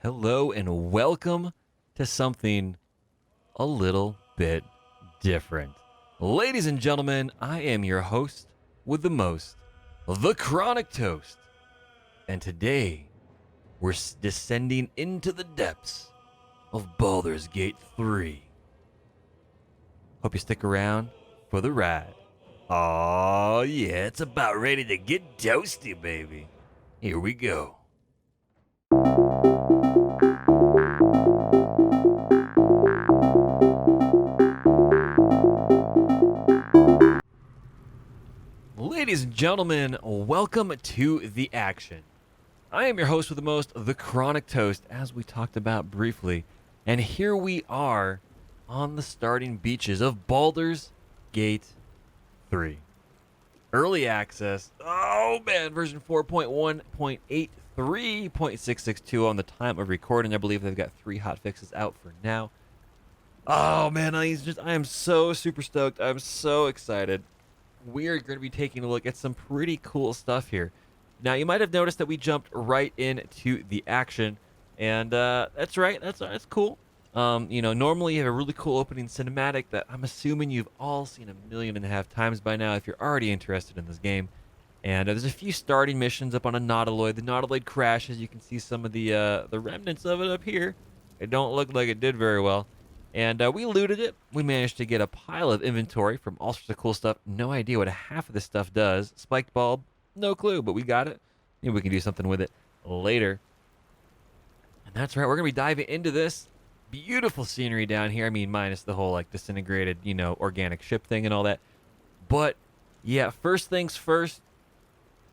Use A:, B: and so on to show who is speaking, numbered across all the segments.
A: Hello and welcome to something a little bit different. Ladies and gentlemen, I am your host with the most, TheChronicToast. And today, we're descending into the depths of Baldur's Gate 3. Hope you stick around for the ride. Oh yeah, it's about ready to get toasty, baby. Here we go. Ladies and gentlemen, welcome to the action. I am your host with the most, TheChronicToast, as we talked about briefly. And here we are on the starting beaches of Baldur's Gate 3. Early access, oh man, version 4.1.83.662 on the time of recording. I believe they've got 3 hotfixes out for now. Oh man, I am so super stoked. I'm so excited. We are going to be taking a look at some pretty cool stuff here. Now, you might have noticed that we jumped right into the action, and that's right. That's cool. Normally you have a really cool opening cinematic that I'm assuming you've all seen 1.5 million times by now if you're already interested in this game. And there's a few starting missions up on a Nautiloid. The Nautiloid crashes. You can see some of the remnants of it up here. It don't look like it did very well. And we looted it. We managed to get a pile of inventory from all sorts of cool stuff. No idea what half of this stuff does. Spiked bulb, no clue, but we got it. Maybe we can do something with it later. And that's right, we're going to be diving into this beautiful scenery down here. I mean, minus the whole, disintegrated, organic ship thing and all that. But, yeah, first things first,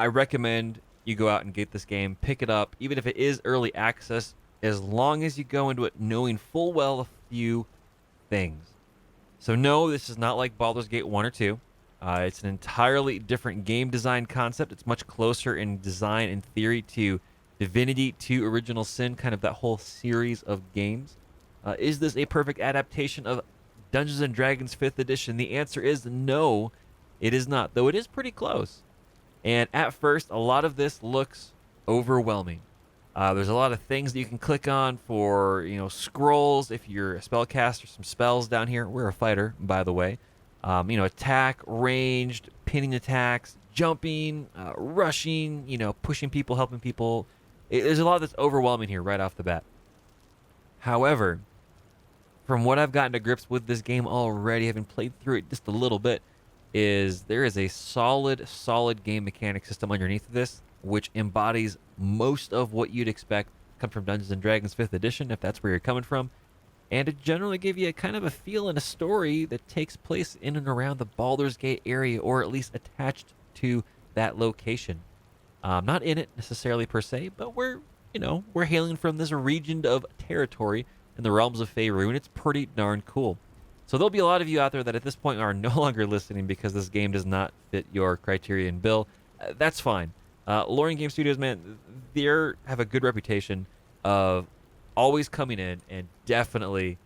A: I recommend you go out and get this game. Pick it up, even if it is early access, as long as you go into it knowing full well a few things. So no, this is not like Baldur's Gate 1 or 2. It's an entirely different game design concept. It's much closer in design and theory to Divinity 2 Original Sin, kind of that whole series of games. Is this a perfect adaptation of Dungeons & Dragons 5th edition? The answer is no, it is not, though it is pretty close. And at first, a lot of this looks overwhelming. There's a lot of things that you can click on for, scrolls. If you're a spellcaster, some spells down here. We're a fighter, by the way. Attack, ranged, pinning attacks, jumping, rushing, pushing people, helping people. There's a lot that's overwhelming here right off the bat. However, from what I've gotten to grips with this game already, having played through it just a little bit, there is a solid game mechanic system underneath of this, which embodies most of what you'd expect come from Dungeons & Dragons 5th edition, if that's where you're coming from. And to generally give you a kind of a feel and a story that takes place in and around the Baldur's Gate area, or at least attached to that location. Not in it necessarily per se, but we're hailing from this region of territory in the realms of Faerûn, and it's pretty darn cool. So there'll be a lot of you out there that at this point are no longer listening because this game does not fit your criterion bill. That's fine. Lorien Game Studios, man, they have a good reputation of always coming in and definitely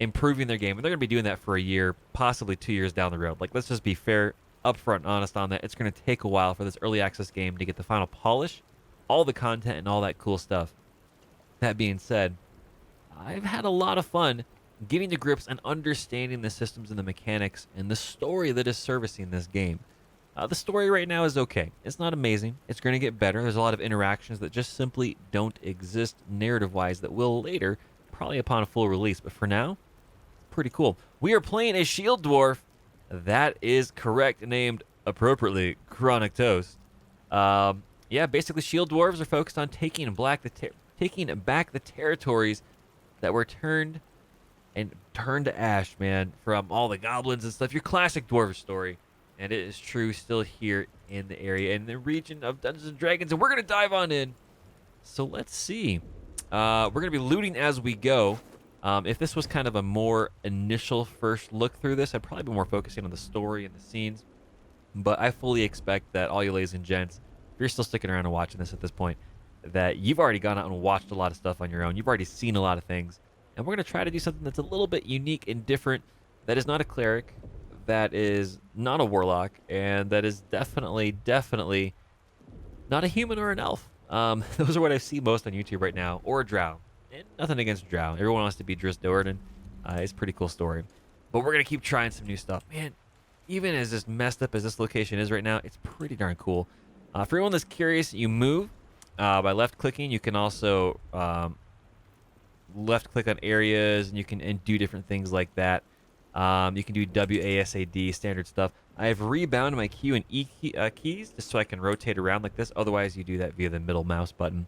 A: improving their game. And they're going to be doing that for a year, possibly 2 years down the road. Let's just be fair, upfront, honest on that. It's going to take a while for this early access game to get the final polish, all the content, and all that cool stuff. That being said, I've had a lot of fun getting to grips and understanding the systems and the mechanics and the story that is servicing this game. The story right now is okay. It's not amazing. It's going to get better. There's a lot of interactions that just simply don't exist narrative-wise that will later, probably upon a full release. But for now, pretty cool. We are playing a Shield Dwarf. That is correct, named appropriately ChronicToast. Basically Shield Dwarves are focused on taking back the territories that were turned to ash, man, from all the goblins and stuff. Your classic dwarvish story. And it is true still here in the area, in the region of Dungeons & Dragons. And we're going to dive on in. So let's see. We're going to be looting as we go. If this was kind of a more initial first look through this, I'd probably be more focusing on the story and the scenes. But I fully expect that all you ladies and gents, if you're still sticking around and watching this at this point, that you've already gone out and watched a lot of stuff on your own. You've already seen a lot of things. And we're going to try to do something that's a little bit unique and different, that is not a cleric, that is not a warlock, and that is definitely not a human or an elf. Those are what I see most on YouTube right now, or a drow. And nothing against Drow. Everyone wants to be Drizzt Do'Urden. It's a pretty cool story. But we're going to keep trying some new stuff. Man, even as just messed up as this location is right now, it's pretty darn cool. For anyone that's curious, you move by left-clicking. You can also left-click on areas, and you can do different things like that. You can do WASD, standard stuff. I have rebound my Q and E keys just so I can rotate around like this. Otherwise, you do that via the middle mouse button.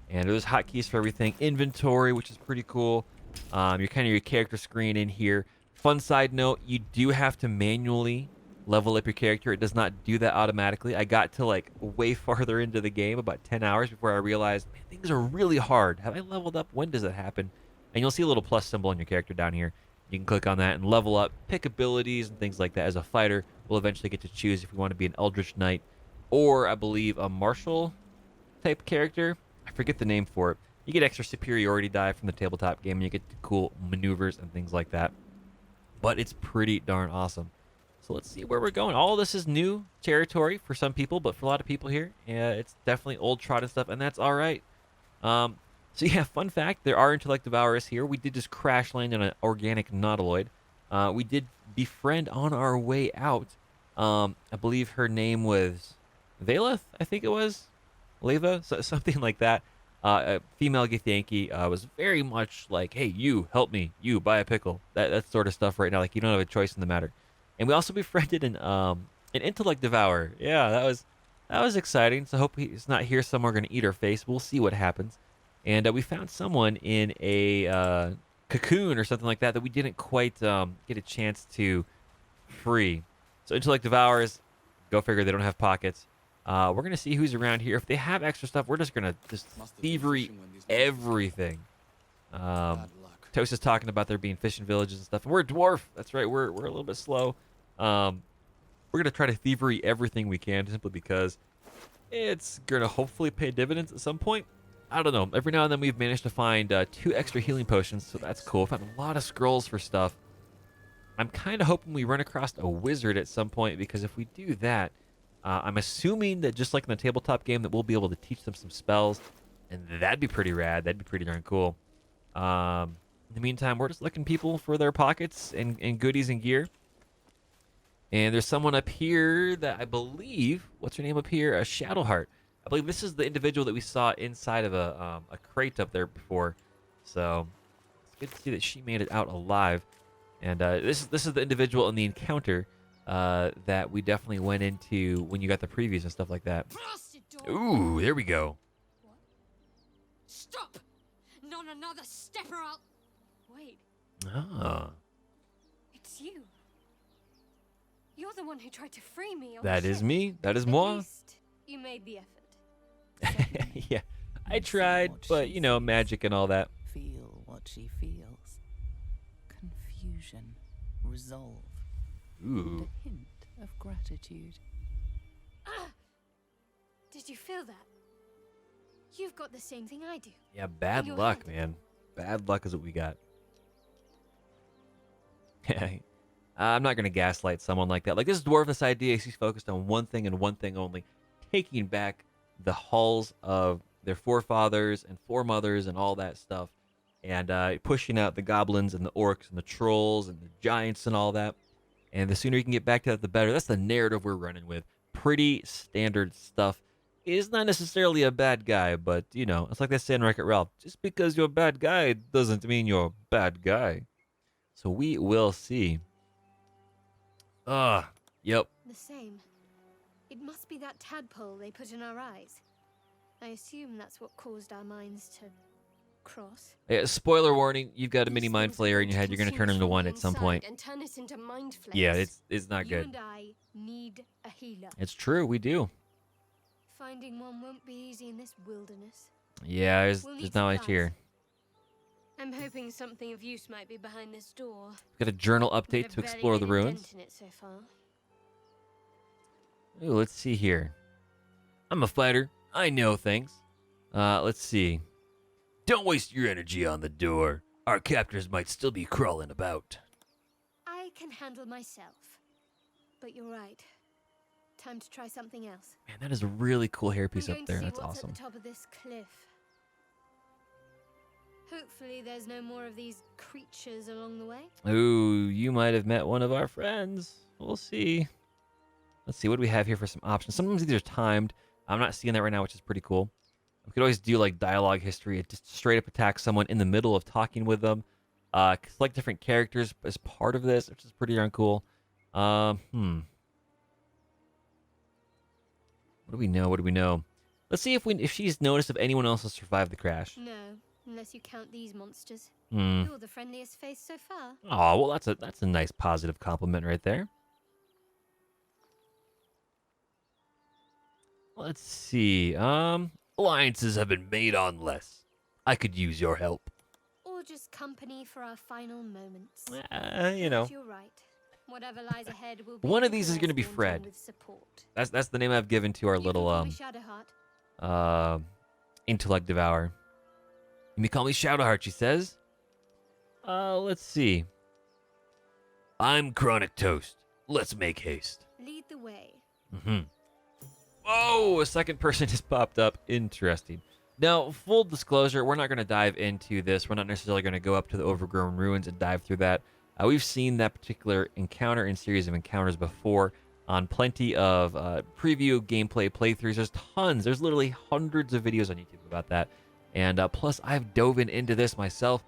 A: And there's hotkeys for everything. Inventory, which is pretty cool. Your character screen in here. Fun side note, you do have to manually level up your character. It does not do that automatically. I got to like way farther into the game, about 10 hours before I realized, man, things are really hard. Have I leveled up? When does it happen? And you'll see a little plus symbol on your character down here. You can click on that and level up, pick abilities and things like that. As a fighter, we'll eventually get to choose if we want to be an Eldritch Knight or, I believe, a martial type character. I forget the name for it. You get extra superiority die from the tabletop game, and you get cool maneuvers and things like that. But it's pretty darn awesome. So let's see where we're going. All this is new territory for some people, but for a lot of people here, it's definitely old trodden stuff, and that's all right. So yeah, fun fact, there are intellect devourers here. We did just crash land on an organic nautiloid. We did befriend on our way out. I believe her name was Valeth, I think it was. Leva, so, something like that. A female Githyanki was very much like, hey, you, help me. You, buy a pickle. That sort of stuff right now. Like, you don't have a choice in the matter. And we also befriended an intellect devourer. Yeah, that was exciting. So I hope he's not here somewhere going to eat our face. We'll see what happens. And we found someone in a cocoon or something like that that we didn't quite get a chance to free. So intellect devourers, go figure, they don't have pockets. We're going to see who's around here. If they have extra stuff, we're just going to just thievery everything. Toast is talking about there being fishing villages and stuff. And we're a dwarf. That's right. We're a little bit slow. We're going to try to thievery everything we can simply because it's going to hopefully pay dividends at some point. I don't know. Every now and then we've managed to find 2 extra healing potions, so that's cool. Found a lot of scrolls for stuff. I'm kind of hoping we run across a wizard at some point, because if we do that, I'm assuming that just like in the tabletop game that we'll be able to teach them some spells, and that'd be pretty rad. That'd be pretty darn cool. In the meantime, we're just looking people for their pockets and goodies and gear. And there's someone up here that I believe, what's her name up here? A Shadowheart. I believe this is the individual that we saw inside of a crate up there before. So it's good to see that she made it out alive. And this is the individual in the encounter that we definitely went into when you got the previews and stuff like that. Ooh, there we go.
B: What? Stop! Not another step or I'll... Wait.
A: Ah.
B: It's you. You're the one who tried to free me on
A: That
B: the
A: is
B: ship.
A: me. That is moi.
B: At least you made the effort.
A: Yeah, I tried, but you know, magic and all that.
C: Feel what she feels. Confusion, resolve, and
A: Ooh.
C: a hint of gratitude.
B: Ah! Did you feel that? You've got the same thing I do.
A: Yeah, bad
B: Your
A: luck,
B: head.
A: man. Bad luck is what we got. I'm not going to gaslight someone like that. Like, this dwarf, this idea, he's focused on one thing and one thing only. Taking back the halls of their forefathers and foremothers and all that stuff. And pushing out the goblins and the orcs and the trolls and the giants and all that. And the sooner you can get back to that, the better. That's the narrative we're running with. Pretty standard stuff. He's not necessarily a bad guy, but, you know, it's like they say in Wreck-It Ralph. Just because you're a bad guy doesn't mean you're a bad guy. So we will see. Yep.
B: The same. It must be that tadpole they put in our eyes. I assume that's what caused our minds to cross.
A: Yeah, spoiler warning, you've got a
B: These
A: mini mind
B: things are
A: flayer
B: going
A: in your head. You're going to
B: consume
A: turn into
B: Sean
A: one at some
B: inside
A: point.
B: and turn us into mind flayers.
A: Yeah, it's not
B: You
A: good.
B: and I need a healer.
A: It's true, we do.
B: Finding one won't be easy in this wilderness.
A: Yeah,
B: We'll
A: there's
B: need
A: not much
B: supplies.
A: here.
B: I'm hoping something of use might be behind this door.
A: Got a journal
B: We've
A: update to
B: barely
A: explore the
B: made a
A: ruins.
B: dent in it so far.
A: Ooh, let's see here. I'm a fighter. I know things. Let's see. Don't waste your energy on the door. Our captors might still be crawling about.
B: I can handle myself. But you're right. Time to try something else.
A: Man, that is a really cool hairpiece
B: I'm
A: up
B: going
A: there.
B: to see
A: That's
B: what's
A: awesome.
B: at the top of this cliff. Hopefully there's no more of these creatures along the way.
A: Ooh, you might have met one of our friends. We'll see. Let's see, what do we have here for some options? Sometimes these are timed. I'm not seeing that right now, which is pretty cool. We could always do like dialogue history. It just straight up attack someone in the middle of talking with them. Select different characters as part of this, which is pretty darn cool. What do we know? What do we know? Let's see if she's noticed if anyone else has survived the crash.
B: No, unless you count these monsters.
A: Hmm.
B: You're the friendliest face so far.
A: Oh, well, that's a nice positive compliment right there. Let's see. Alliances have been made on less. I could use your help.
B: Or just company for our final moments.
A: You know.
B: You're right. Whatever lies ahead will be
A: One of these is going to be
B: less
A: Fred.
B: daunting with support.
A: That's the name I've given to our
B: You
A: little
B: can call me Shadowheart.
A: intellect devourer. You may call me Shadowheart, she says. Let's see. I'm TheChronicToast. Let's make haste.
B: Lead the way.
A: Oh, a second person has popped up. Interesting. Now, full disclosure, we're not going to dive into this. We're not necessarily going to go up to the overgrown ruins and dive through that. We've seen that particular encounter and series of encounters before on plenty of preview gameplay playthroughs. There's tons. There's literally hundreds of videos on YouTube about that. And plus, I've dove into this myself.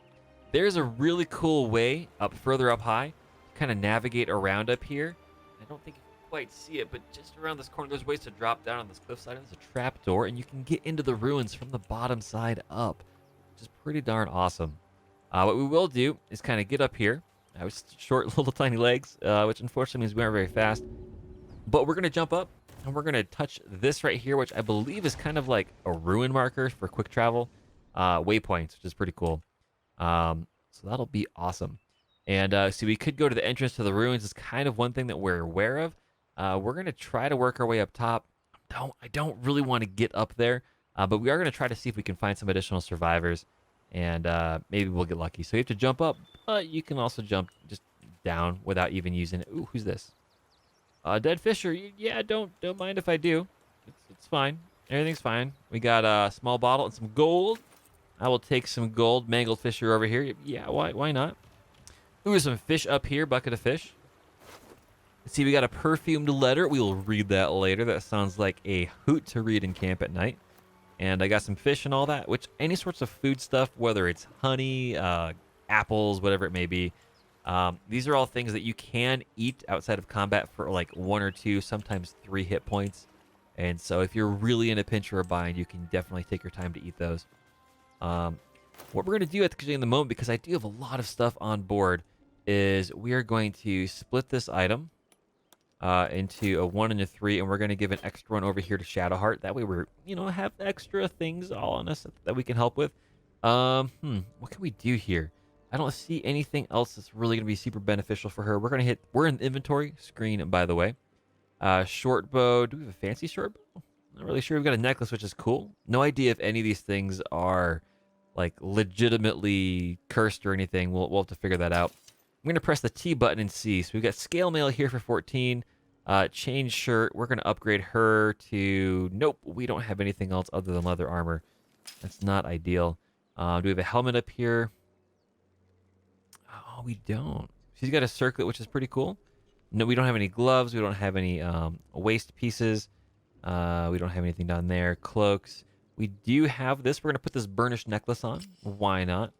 A: There's a really cool way further up high to kind of navigate around up here. I don't think you can quite see it, but just around this corner, there's ways to drop down on this cliffside. There's a trap door, and you can get into the ruins from the bottom side up, which is pretty darn awesome. What we will do is kind of get up here. With short, little tiny legs, which unfortunately means we aren't very fast. But we're going to jump up, and we're going to touch this right here, which I believe is kind of like a ruin marker for quick travel waypoints, which is pretty cool. So that'll be awesome. And so we could go to the entrance to the ruins. It's kind of one thing that we're aware of. We're going to try to work our way up top. I don't really want to get up there, but we are going to try to see if we can find some additional survivors. And maybe we'll get lucky. So you have to jump up, but you can also jump just down without even using it. Ooh, who's this? Dead Fisher. Yeah, don't mind if I do. It's fine. Everything's fine. We got a small bottle and some gold. I will take some gold. Mangled Fisher over here. Yeah, why not? Ooh, some fish up here. Bucket of fish. Let's see, we got a perfumed letter. We will read that later. That sounds like a hoot to read in camp at night. And I got some fish and all that, which any sorts of food stuff, whether it's honey, apples, whatever it may be, these are all things that you can eat outside of combat for like 1 or 2, sometimes 3 hit points. And so if you're really in a pinch or a bind, you can definitely take your time to eat those. What we're going to do in the moment, because I do have a lot of stuff on board, is we are going to split this item into a 1 and a 3, and we're going to give an extra one over here to Shadowheart. That way we're, have extra things all on us that we can help with. What can we do here? I don't see anything else that's really going to be super beneficial for her. We're in the inventory screen, by the way. Short bow. Do we have a fancy short bow? Not really sure. We've got a necklace, which is cool. No idea if any of these things are like legitimately cursed or anything. We'll have to figure that out. I'm going to press the T button and see. So we've got scale mail here for 14. Change shirt. We're going to upgrade her to... Nope, we don't have anything else other than leather armor. That's not ideal. Do we have a helmet up here? Oh, we don't. She's got a circlet, which is pretty cool. No, we don't have any gloves. We don't have any waist pieces. We don't have anything down there. Cloaks. We do have this. We're going to put this burnished necklace on. Why not?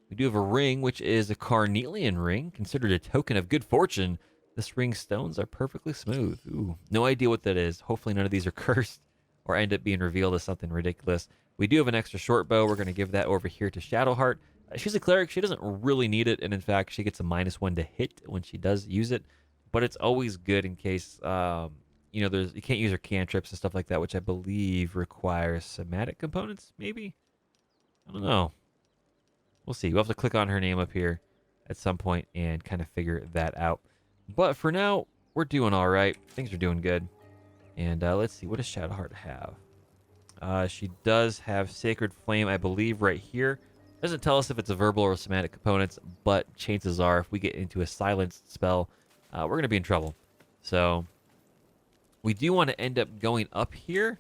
A: We do have a ring, which is a carnelian ring, considered a token of good fortune. This ring's stones are perfectly smooth. Ooh, no idea what that is. Hopefully none of these are cursed or end up being revealed as something ridiculous. We do have an extra short bow. We're going to give that over here to Shadowheart. She's a cleric. She doesn't really need it, and in fact, she gets a -1 to hit when she does use it. But it's always good in case, you can't use her cantrips and stuff like that, which I believe requires somatic components, maybe? I don't know. We'll see. We'll have to click on her name up here at some point and kind of figure that out. But for now, we're doing all right. Things are doing good. And let's see. What does Shadowheart have? She does have Sacred Flame, I believe, right here. Doesn't tell us if it's a verbal or somatic components, but chances are if we get into a silenced spell, we're going to be in trouble. So we do want to end up going up here.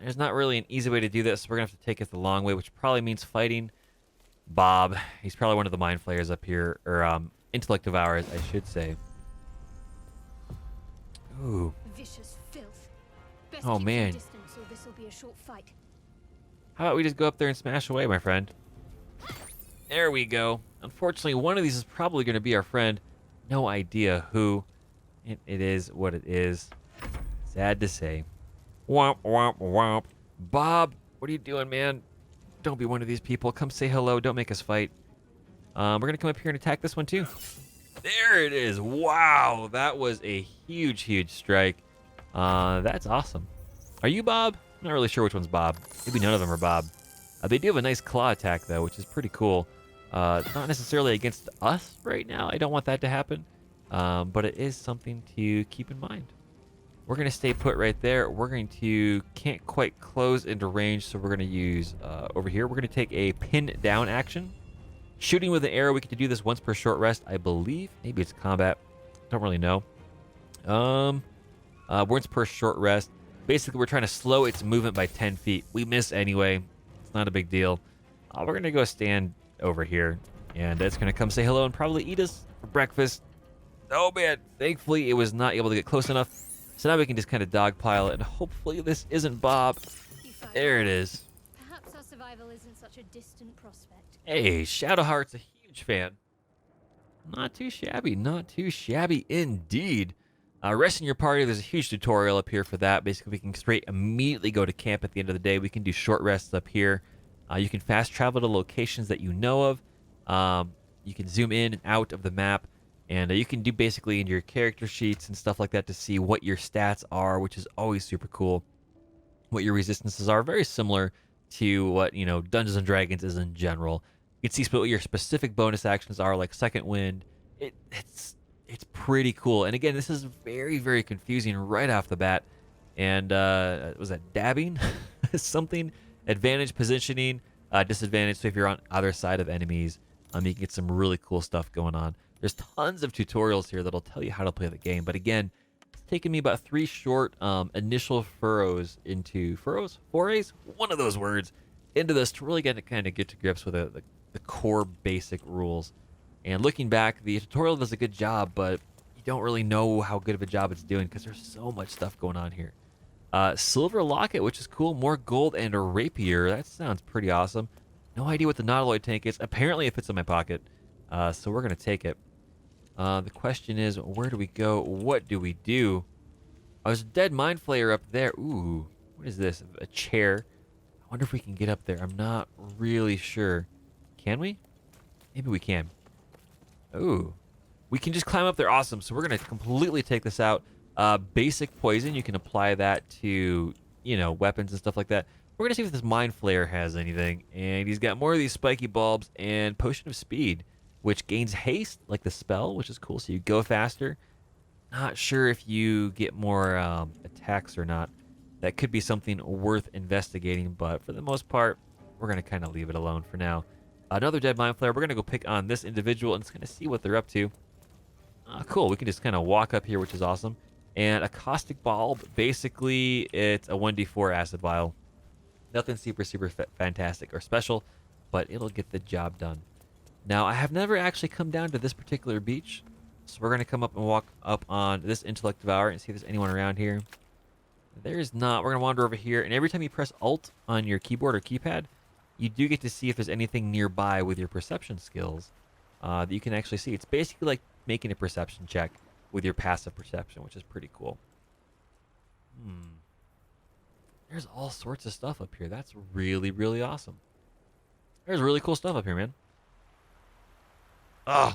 A: There's not really an easy way to do this. So we're going to have to take it the long way, which probably means fighting Bob. He's probably one of the mind flayers up here, or intellect devourers, I should say. Ooh.
B: Vicious filth. Best
A: Oh,
B: keep
A: man.
B: some distance, or this will be a short fight.
A: How about we just go up there and smash away, my friend? There we go. Unfortunately, one of these is probably going to be our friend. No idea who. It is what it is. Sad to say. Womp, womp, womp. Bob, what are you doing, man? Don't be one of these people. Come say hello. Don't make us fight. We're going to come up here and attack this one, too. There it is. Wow. That was a huge, huge strike. That's awesome. Are you Bob? I'm not really sure which one's Bob. Maybe none of them are Bob. They do have a nice claw attack, though, which is pretty cool. Not necessarily against us right now. I don't want that to happen. But it is something to keep in mind. We're going to stay put right there. We're going to... Can't quite close into range, so we're going to use... over here, we're going to take a pin down action. Shooting with an arrow, we get to do this once per short rest, I believe. Maybe it's combat. Don't really know. Once per short rest. Basically, we're trying to slow its movement by 10 feet. We miss anyway. It's not a big deal. We're going to go stand over here. And it's going to come say hello and probably eat us for breakfast. Oh, man. Thankfully, it was not able to get close enough. So now we can just kind of dogpile it. And hopefully this isn't Bob. There it is.
B: Perhaps our survival isn't such a distant prospect.
A: Hey, Shadowheart's a huge fan. Not too shabby. Not too shabby indeed. Resting your party, there's a huge tutorial up here for that. Basically, we can straight immediately go to camp at the end of the day. We can do short rests up here. You can fast travel to locations that you know of. You can zoom in and out of the map. And you can do basically in your character sheets and stuff like that to see what your stats are, which is always super cool. What your resistances are. Very similar to what, Dungeons and Dragons is in general. You can see what your specific bonus actions are, like Second Wind. It's pretty cool. And again, this is very, very confusing right off the bat. And was that dabbing? Something. Advantage positioning, disadvantage. So if you're on either side of enemies, you can get some really cool stuff going on. There's tons of tutorials here that'll tell you how to play the game. But again, it's taken me about 3 short initial forays, one of those words, into this to really get to grips with the core basic rules. And looking back, the tutorial does a good job, but you don't really know how good of a job it's doing because there's so much stuff going on here. Silver locket, which is cool. More gold and a rapier. That sounds pretty awesome. No idea what the nautiloid tank is. Apparently it fits in my pocket. So we're going to take it. The question is, where do we go? What do we do? Oh, there's a dead mind flayer up there. Ooh, what is this? A chair. I wonder if we can get up there. I'm not really sure. Can we? Maybe we can. Ooh. We can just climb up there. Awesome. So we're going to completely take this out. Basic poison. You can apply that to, weapons and stuff like that. We're going to see if this mind flayer has anything. And he's got more of these spiky bulbs and potion of speed, which gains haste, like the spell, which is cool. So you go faster. Not sure if you get more attacks or not. That could be something worth investigating, but for the most part, we're going to kind of leave it alone for now. Another dead mind flayer. We're going to go pick on this individual and just kind of see what they're up to. Cool. We can just kind of walk up here, which is awesome. And a caustic bulb. Basically, it's a 1d4 acid vial. Nothing super, super fantastic or special, but it'll get the job done. Now, I have never actually come down to this particular beach, so we're going to come up and walk up on this intellect devourer and see if there's anyone around here. There is not. We're going to wander over here, and every time you press Alt on your keyboard or keypad, you do get to see if there's anything nearby with your perception skills that you can actually see. It's basically like making a perception check with your passive perception, which is pretty cool. There's all sorts of stuff up here. That's really, really awesome. There's really cool stuff up here, man.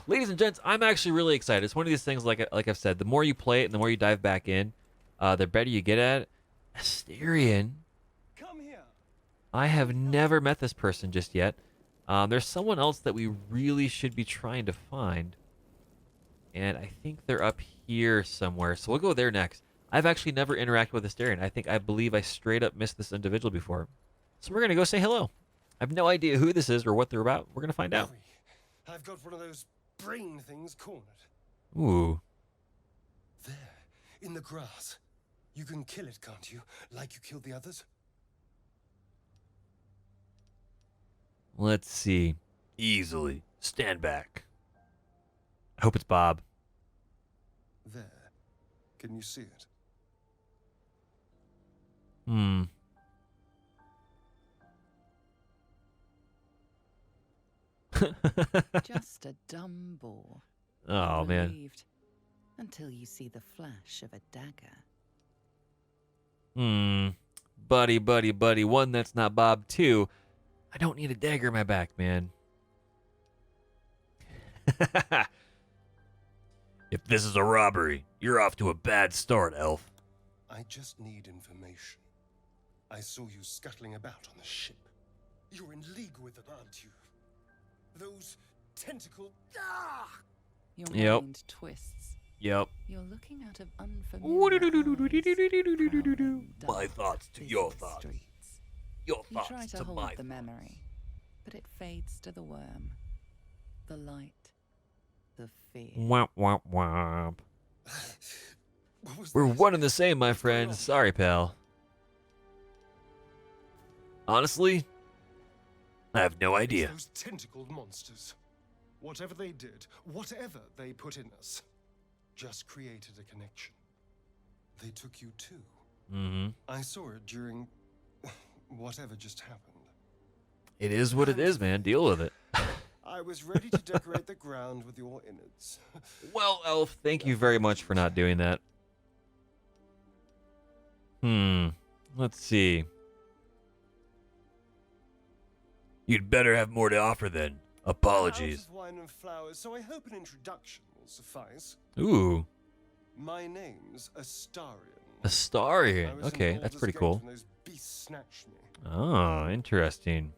A: Ladies and gents, I'm actually really excited. It's one of these things, like I've said, the more you play it and the more you dive back in, the better you get at it. Asterion.
D: Come here.
A: I have never met this person just yet. There's someone else that we really should be trying to find. And I think they're up here somewhere. So we'll go there next. I've actually never interacted with Asterion. I believe I straight up missed this individual before. So we're going to go say hello. I have no idea who this is or what they're about. We're going to find out.
D: I've got one of those brain things cornered.
A: Ooh.
D: There, in the grass. You can kill it, can't you? Like you killed the others?
A: Let's see. Easily. Stand back. I hope it's Bob.
D: There. Can you see it?
A: Hmm.
C: Just a dumb boar.
A: Oh, man.
C: Relieved. Until you see the flash of a dagger.
A: Buddy, buddy, buddy. One, that's not Bob. Two, I don't need a dagger in my back, man. If this is a robbery, you're off to a bad start, elf.
D: I just need information. I saw you scuttling about on the ship. You're in league with them, aren't you? Those tentacle... Ah!
C: Your
A: Yep.
C: mind twists.
A: Yep.
C: You're looking out of unfamiliar eyes.
A: My thoughts to your
C: Busy
A: thoughts.
C: streets.
A: Your
C: You try
A: thoughts
C: to
A: to
C: hold
A: my
C: the memory, but it fades to the worm, the light, the fear.
A: Womp, womp, womp.
D: What was
A: We're
D: that?
A: one and the same, my
D: What's going
A: friend.
D: on?
A: Sorry, pal. Honestly, I have no
D: It's
A: idea.
D: those tentacled monsters. Whatever they did, whatever they put in us, just created a connection. They took you too.
A: Mm-hmm.
D: I saw it during whatever just happened.
A: It is what it is, man. Deal with it.
D: I was ready to decorate the ground with your innards.
A: Well, Elf, thank you very much for not doing that. Let's see. You'd better have more to offer then. Apologies.
D: Out of wine and flowers, so I hope an introduction will suffice.
A: Ooh,
D: My name's Astarion.
A: Astarion.
D: I was in
A: Okay, that's
D: Baldur's
A: pretty
D: Gate
A: cool.
D: when those beasts snatched me.
A: Oh, interesting.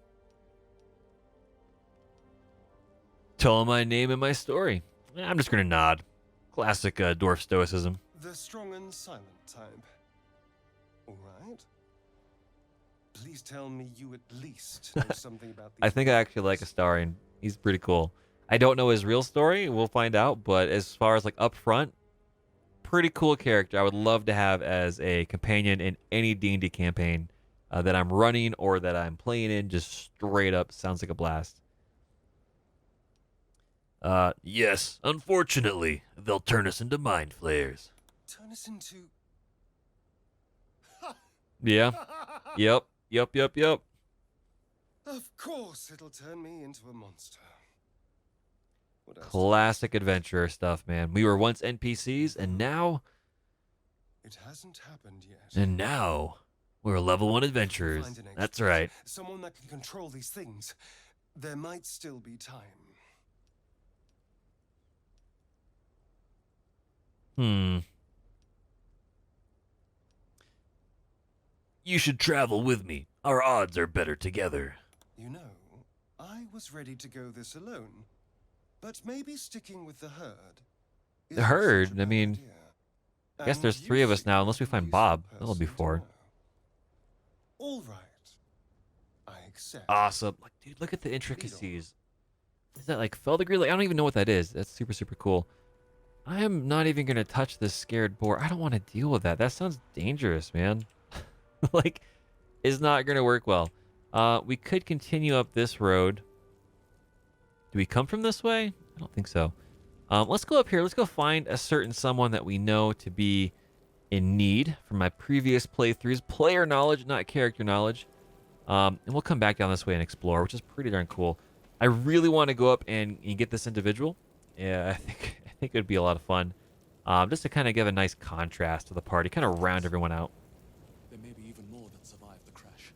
A: Tell him my name and my story. I'm just gonna nod. Classic dwarf stoicism.
D: The strong and silent type. All right. Please tell me you at least know something about these.
A: I think I actually like Astarion. He's pretty cool. I don't know his real story. We'll find out. But as far as like up front, pretty cool character. I would love to have as a companion in any D&D campaign that I'm running or that I'm playing in. Just straight up sounds like a blast. Yes. Unfortunately, they'll turn us into mind flayers.
D: Turn us into.
A: Yeah. Yep. Yep.
D: Of course, it'll turn me into a monster. What else?
A: Classic adventurer stuff, man. We were once NPCs, and now
D: It hasn't happened yet.
A: we're level 1 adventurers.
D: Find an
A: That's
D: expert,
A: right.
D: Someone that can control these things. There might still be time.
A: You should travel with me. Our odds are better together.
D: You know, I was ready to go this alone, but maybe sticking with the herd.
A: The
D: isn't
A: herd?
D: such a
A: I
D: bad
A: mean,
D: idea.
A: I guess
D: And
A: there's
D: you
A: 3 of us
D: seem
A: now,
D: like
A: unless we
D: a
A: find
D: useful
A: Bob. That'll be
D: person to
A: 4.
D: know. All right. I accept.
A: Awesome. Like, dude, look at the intricacies. Is that like filigree? Like, I don't even know what that is. That's super, super cool. I am not even going to touch this scared boar. I don't want to deal with that. That sounds dangerous, man. Like, is not going to work well. We could continue up this road. Do we come from this way? I don't think so. Let's go up here. Let's go find a certain someone that we know to be in need from my previous playthroughs. Player knowledge, not character knowledge. And we'll come back down this way and explore, which is pretty darn cool. I really want to go up and get this individual. Yeah, I think it would be a lot of fun. Just to kind of give a nice contrast to the party, kind of round everyone out.
E: There may be even more that survived the crash.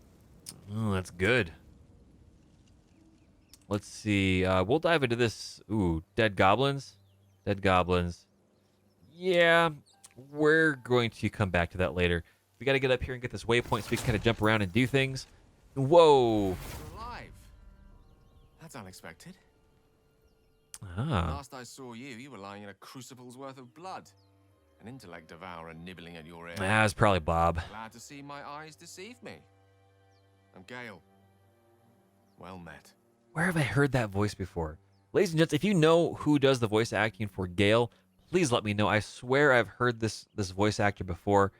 A: Oh, that's good. Let's see. We'll dive into this. Ooh, dead goblins. Dead goblins. Yeah, we're going to come back to that later. We got to get up here and get this waypoint so we can kind of jump around and do things. Whoa.
E: You're alive. That's unexpected.
A: Ah.
E: Last I saw you, you were lying in a crucible's worth of blood. An intellect devourer nibbling at your ear.
A: That's probably Bob.
E: Glad to see my eyes deceive me. I'm Gale. Well met.
A: Where have I heard that voice before? Ladies and gents, if you know who does the voice acting for Gale, please let me know. I swear I've heard this voice actor before.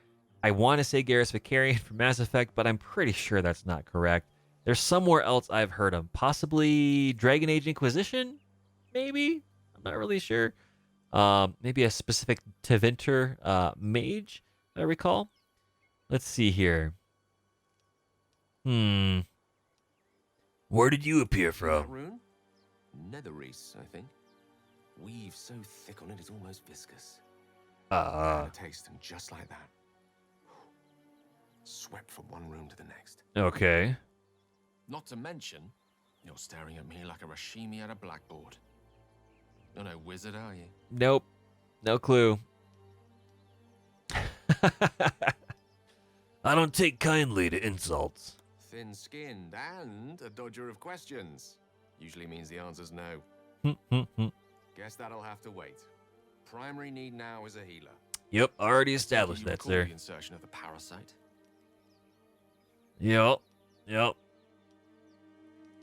A: I want to say Garrus Vicarian from Mass Effect, but I'm pretty sure that's not correct. There's somewhere else I've heard him. Possibly Dragon Age Inquisition? Maybe? I'm not really sure. Maybe a specific Tevinter mage, I recall. Let's see here. Where did you appear
E: That
A: from?
E: rune? Netherese, I think. Weave so thick on it it's almost viscous. Had a taste, and just like that, swept from one room to the next.
A: Okay.
E: Not to mention, you're staring at me like a Rashimi at a blackboard. You're no wizard, are you?
A: Nope. No clue. I don't take kindly to insults.
E: Thin-skinned and a dodger of questions. Usually means the answer's no. Guess that'll have to wait. Primary need now is a healer.
A: Yep, already
E: Do
A: established
E: you
A: that,
E: recall
A: sir.
E: the insertion of the parasite?
A: Yep.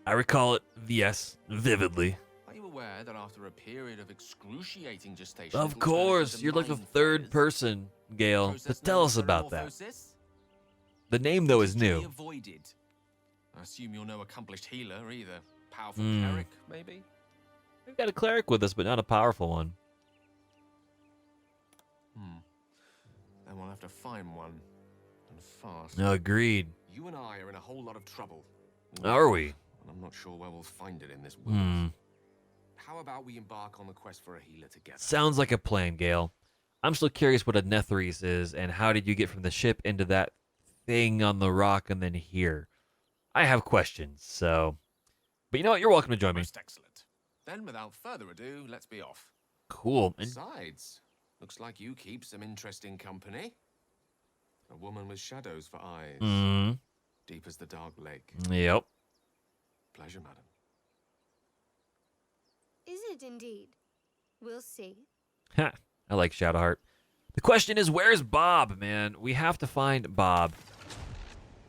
A: I recall it, yes, vividly.
E: Are you aware that after a period of excruciating gestation...
A: Of
E: it'll turn
A: course,
E: into
A: you're like the
E: mind
A: third
E: flayers?
A: person, Gale, to
E: Process
A: tell
E: known
A: us
E: as
A: about that.
E: metamorphosis?
A: The name, though, is
E: To be
A: new.
E: avoided. I assume you're no accomplished healer either. Powerful
A: Hmm.
E: cleric, maybe?
A: We've got a cleric with us, but not a powerful one.
E: Then we'll have to find one. And fast.
A: Agreed.
E: You and I are in a whole lot of trouble.
A: Are we?
E: And I'm not sure where we'll find it in this wilderness.
A: Hmm.
E: How about we embark on the quest for a healer together?
A: Sounds like a plan, Gale. I'm still curious what a Netherese is, and how did you get from the ship into that thing on the rock and then here? I have questions, so... But you know what? You're welcome to join me.
E: Most excellent. Then, without further ado, let's be off.
A: Cool. And
E: Besides, looks like you keep some interesting company. A woman with shadows for eyes, deep as the dark lake.
A: Yep.
E: Pleasure, madam.
B: Is it indeed? We'll see.
A: Ha, I like Shadowheart. The question is, where's Bob, man? We have to find Bob.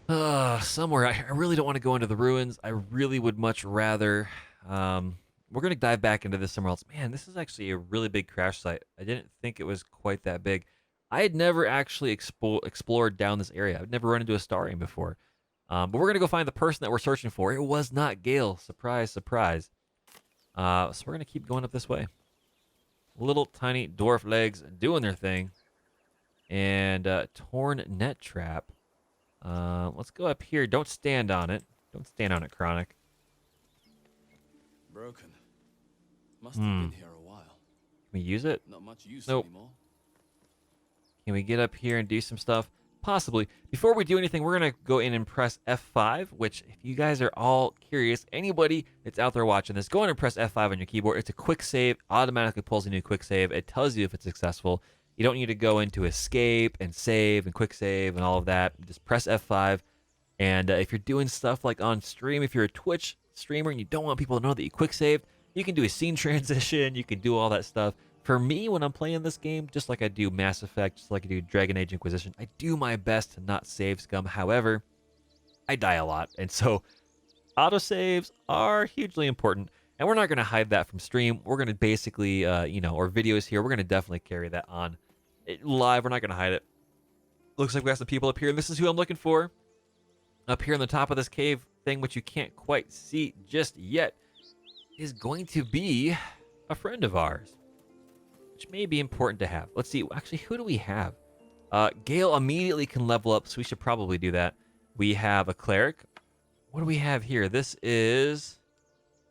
A: Somewhere. I really don't want to go into the ruins. I really would much rather. We're going to dive back into this somewhere else. Man, this is actually a really big crash site. I didn't think it was quite that big. I had never actually explored down this area. I've never run into a Starian before. But we're going to go find the person that we're searching for. It was not Gale. Surprise, surprise. So we're going to keep going up this way. Little tiny dwarf legs doing their thing. And torn net trap. Let's go up here. Don't stand on it. Don't stand on it, Chronic.
F: Broken. Must have been here a while.
A: Can we use it?
F: Not much use
A: Nope.
F: anymore.
A: Can we get up here and do some stuff? Possibly. Before we do anything, we're going to go in and press F5, which, if you guys are all curious, anybody that's out there watching this, go in and press F5 on your keyboard. It's a quick save. Automatically pulls a new quick save. It tells you if it's successful. You don't need to go into escape and save and quick save and all of that. Just press F5. And if you're doing stuff like on stream, if you're a Twitch streamer and you don't want people to know that you quick saved, you can do a scene transition. You can do all that stuff. For me, when I'm playing this game, just like I do Mass Effect, just like I do Dragon Age Inquisition, I do my best to not save scum. However, I die a lot. And so autosaves are hugely important. And we're not going to hide that from stream. We're going to basically, our videos here, we're going to definitely carry that on live. We're not going to hide it. Looks like we have some people up here. And this is who I'm looking for. Up here on the top of this cave thing, which you can't quite see just yet, is going to be a friend of ours, which may be important to have. Let's see. Actually, who do we have? Gale immediately can level up, so we should probably do that. We have a cleric. What do we have here? This is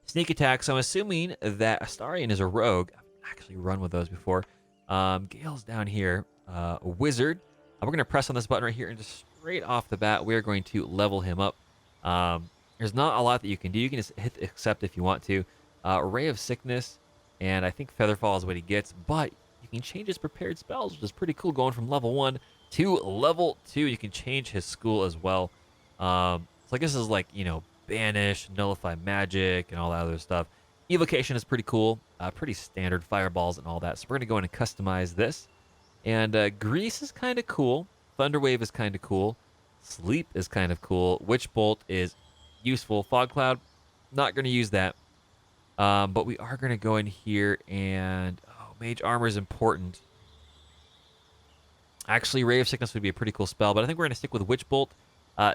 A: sneak attack, so I'm assuming that Astarion is a rogue. I've actually run with those before. Gale's down here. A wizard. We're going to press on this button right here, and just straight off the bat, we're going to level him up. There's not a lot that you can do. You can just hit accept if you want to. Ray of Sickness, and I think Featherfall is what he gets, but you can change his prepared spells, which is pretty cool, going from level 1 to level 2. You can change his school as well. So I guess this is like, banish, nullify magic, and all that other stuff. Evocation is pretty cool, pretty standard, fireballs and all that. So we're going to go in and customize this. And Grease is kind of cool. Thunderwave is kind of cool. Sleep is kind of cool. Witch Bolt is useful. Fog Cloud, not going to use that. But we are going to go in here and... Mage Armor is important. Actually, Ray of Sickness would be a pretty cool spell, but I think we're going to stick with Witch Bolt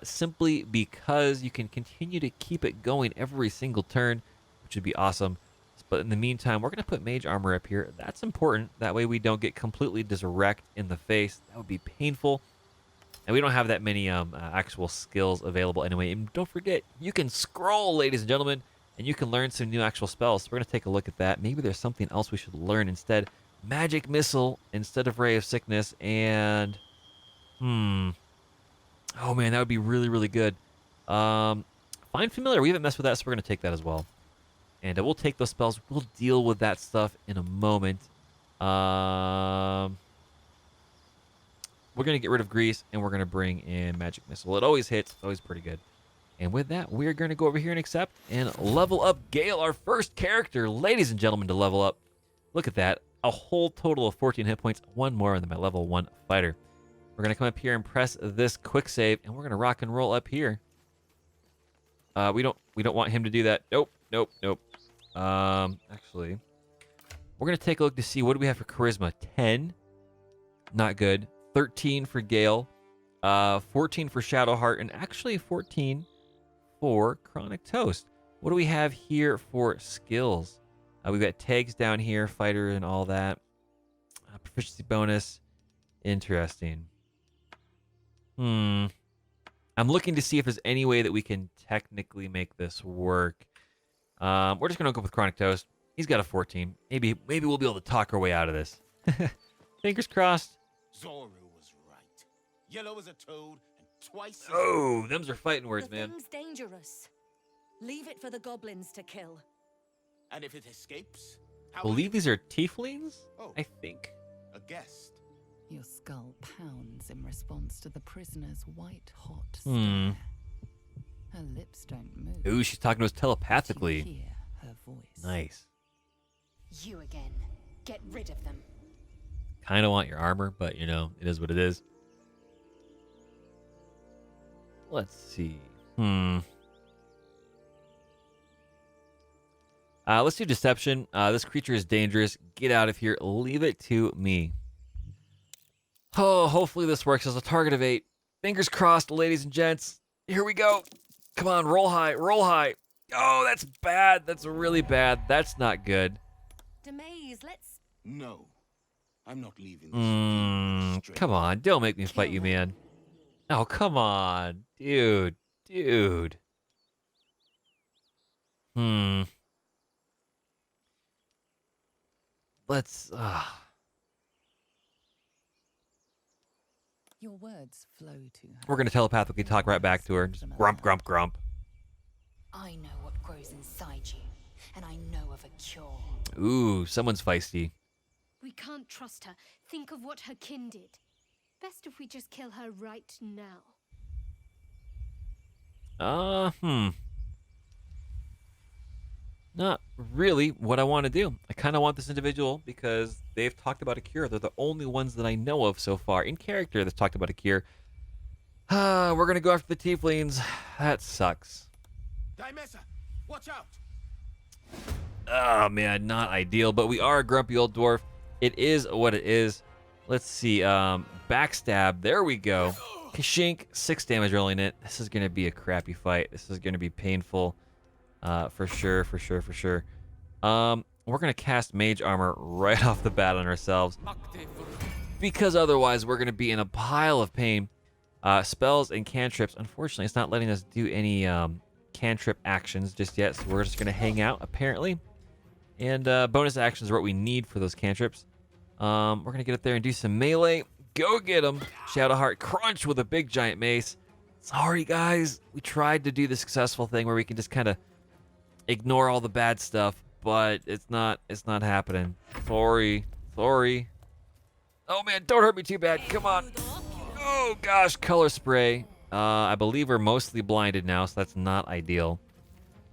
A: simply because you can continue to keep it going every single turn, which would be awesome. But in the meantime, we're going to put mage armor up here. That's important. That way we don't get completely diswrecked in the face. That would be painful. And we don't have that many actual skills available anyway. And don't forget, you can scroll, ladies and gentlemen, and you can learn some new actual spells. So we're going to take a look at that. Maybe there's something else we should learn instead. Magic Missile instead of Ray of Sickness. And, oh man, that would be really, really good. Find Familiar. We haven't messed with that, so we're going to take that as well. And we'll take those spells. We'll deal with that stuff in a moment. We're going to get rid of Grease, and we're going to bring in Magic Missile. It always hits. Always pretty good. And with that, we're going to go over here and accept and level up Gale, our first character, ladies and gentlemen, to level up. Look at that. A whole total of 14 hit points. One more than my level 1 fighter. We're going to come up here and press this quick save, and we're going to rock and roll up here. We don't want him to do that. Nope. Actually, we're going to take a look to see what do we have for charisma. 10. Not good. 13 for Gale. 14 for Shadowheart, and actually 14 for TheChronicToast. What do we have here for skills? We've got tags down here, fighter and all that. Proficiency bonus. Interesting. I'm looking to see if there's any way that we can technically make this work. We're just going to go with TheChronicToast. He's got a 14. Maybe we'll be able to talk our way out of this. Fingers crossed.
G: Zoru was right. Yellow as a toad and twice as...
A: Oh, them's are fighting words,
H: The
A: man.
H: thing's dangerous. Leave it for the goblins to kill.
G: And if it escapes?
A: I
G: How
A: believe these are tieflings,
G: Oh.
A: I think.
G: A guest.
C: Your skull pounds in response to the prisoner's white-hot
A: Hmm.
C: stare. Her lips don't move.
A: Ooh, she's talking to us
C: but you
A: telepathically.
C: hear her voice.
A: Nice.
H: You again. Get rid of them.
A: Kind of want your armor, but you know, it is what it is. Let's see. Let's do deception. This creature is dangerous. Get out of here. Leave it to me. Oh, hopefully this works as a target of 8. Fingers crossed, ladies and gents. Here we go. Come on, roll high, roll high. Oh, that's bad. That's really bad. That's not good.
H: Demaze, let's...
G: No. I'm not leaving this. field
A: Come on, don't make me fight you, man. Oh, come on, dude. Let's.
C: Your words flow to her.
A: We're gonna telepathically talk right back to her. Just grump, grump, grump.
H: I know what grows inside you, and I know of a cure.
A: Ooh, someone's feisty.
B: We can't trust her. Think of what her kin did. Best if we just kill her right now.
A: Not really what I want to do. I kind of want this individual because they've talked about a cure. They're the only ones that I know of so far in character that's talked about a cure. We're gonna go after the tieflings. That sucks.
G: Dimesa, watch out!
A: Oh man, not ideal, but we are a grumpy old dwarf. It is what it is. Let's see. Backstab. There we go. Kashink, 6 damage rolling it. This is gonna be a crappy fight. This is gonna be painful. For sure. We're gonna cast Mage Armor right off the bat on ourselves, because otherwise we're gonna be in a pile of pain. Spells and cantrips. Unfortunately, it's not letting us do any cantrip actions just yet, so we're just gonna hang out apparently. And bonus actions are what we need for those cantrips. We're gonna get up there and do some melee. Go get him. Shadowheart crunch with a big giant mace. Sorry guys, we tried to do the successful thing where we can just kind of ignore all the bad stuff, but it's not happening. Sorry. Oh man, don't hurt me too bad. Come on. Oh gosh, color spray. I believe we're mostly blinded now, so that's not ideal.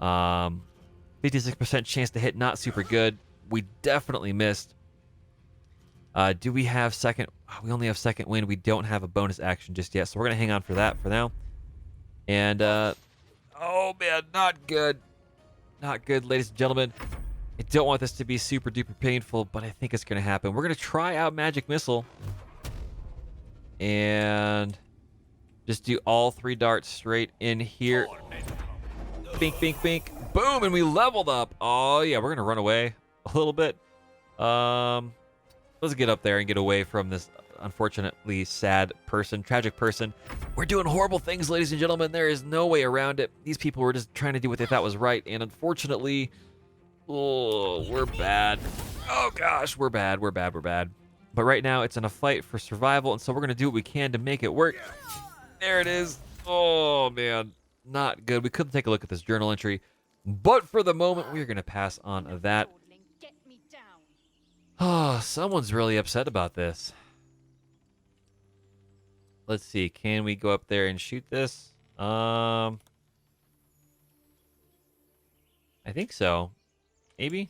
A: 56% chance to hit, not super good. We definitely missed. Do we have second? We only have second wind. We don't have a bonus action just yet, so we're gonna hang on for that for now. And oh man, not good. Not good, ladies and gentlemen. I don't want this to be super duper painful, but I think it's gonna happen. We're gonna try out Magic Missile. And Just do all 3 darts straight in here. Bink, bink, bink. Boom, and we leveled up. Oh, yeah, we're going to run away a little bit. Let's get up there and get away from this unfortunately sad person, tragic person. We're doing horrible things, ladies and gentlemen. There is no way around it. These people were just trying to do what they thought was right, and unfortunately, oh, we're bad. Oh, gosh, we're bad. We're bad. We're bad. But right now, it's in a fight for survival, and so we're going to do what we can to make it work. There it is. Oh, man. Not good. We couldn't take a look at this journal entry, but for the moment, we're going to pass on that. Oh, someone's really upset about this. Let's see. Can we go up there and shoot this? I think so. Maybe?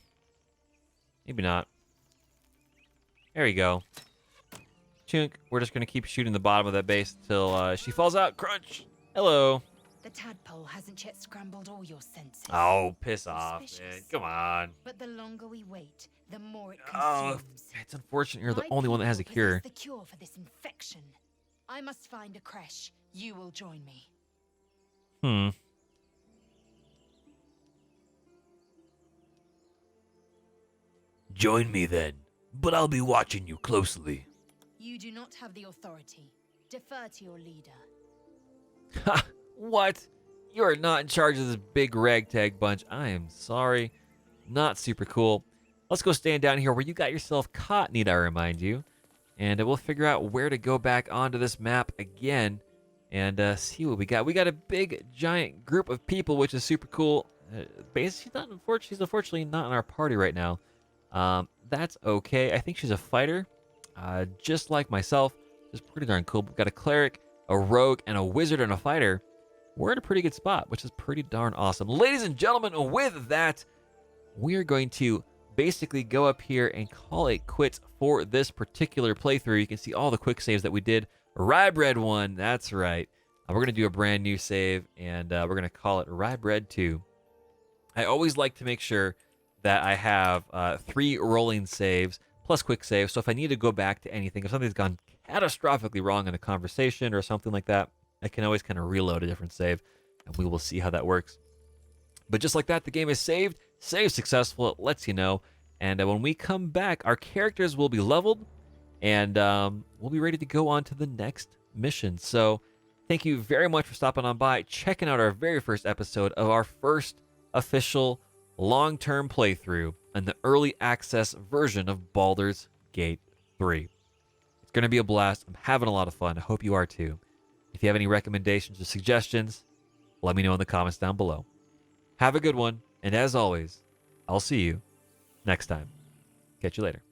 A: Maybe not. There we go. Chunk. We're just going to keep shooting the bottom of that base till she falls out. Crunch. Hello.
H: The tadpole hasn't yet scrambled all your senses.
A: Oh, piss off, man.
H: Suspicious.
A: Come on.
H: But the longer we wait, the more it
A: Oh,
H: consumes.
A: it's unfortunate you're the
H: My
A: only one that has a
H: people
A: cure.
H: possess the cure for this infection. I must find a creche. You will join me.
A: Join me then, but I'll be watching you closely.
H: You do not have the authority. Defer to your leader.
A: Ha! What? You are not in charge of this big ragtag bunch. I am sorry. Not super cool. Let's go stand down here where you got yourself caught, need I remind you. And we'll figure out where to go back onto this map again and see what we got. We got a big, giant group of people, which is super cool. She's unfortunately not in our party right now. That's okay. I think she's a fighter, just like myself. It's pretty darn cool. We've got a cleric, a rogue, and a wizard and a fighter. We're in a pretty good spot, which is pretty darn awesome. Ladies and gentlemen, with that, we're going to basically go up here and call it quits for this particular playthrough. You can see all the quick saves that we did. Rye Bread 1, that's right. We're going to do a brand new save, and we're going to call it Rye Bread 2. I always like to make sure that I have 3 rolling saves plus quick saves, so if I need to go back to anything, if something's gone catastrophically wrong in a conversation or something like that, I can always kind of reload a different save, and we will see how that works. But just like that, the game is saved. Save successful. It lets you know. And when we come back, our characters will be leveled, and we'll be ready to go on to the next mission. So thank you very much for stopping on by, checking out our very first episode of our first official long-term playthrough in the early access version of Baldur's Gate 3. It's going to be a blast. I'm having a lot of fun. I hope you are too. If you have any recommendations or suggestions, let me know in the comments down below. Have a good one, and as always, I'll see you next time. Catch you later.